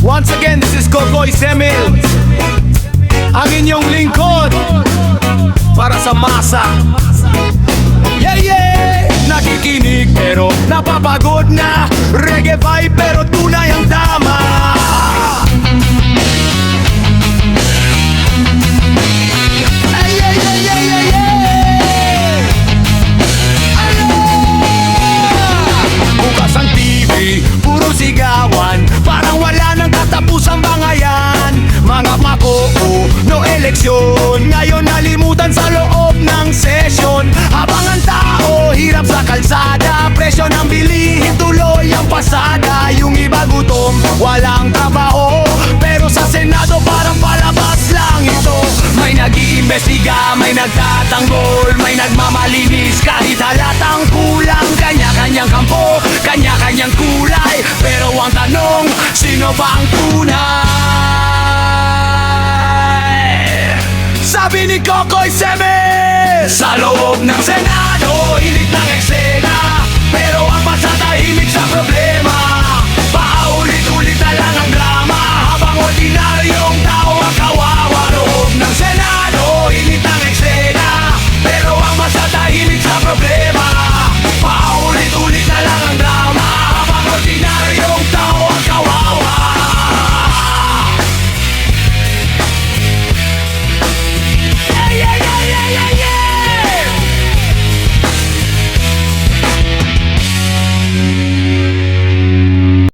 Once again, this is Kokoy Semil, ang inyong lingkod para sa masa. Yeah, yeah! Nakikinig pero napapagod na. Reggae vibe pero tunay ang tama. Ay, ay, ay, ay, ay, ay! Bukas ang TV, puro sigawan, parang wala nang katapusang bangayan. Mga makoo, no eleksyon, ngayon nalimutan sa loob ng sesyon. Habang ang tao, hirap sa kalsada, presyo ng bilihin, tuloy ang pasada. Yung iba gutom, walang trabaho, pero sa Senado parang palabas lang ito. May nag-iimbestiga, may nagtatanggol, may nagmamalinis kahit halatang kulang. Kanya-kanyang kampo, kanya-kanyang kulay, pero ang tanong, sino ba ang tunay? Sabi ni Kokoy Semil, sa loob ng Senado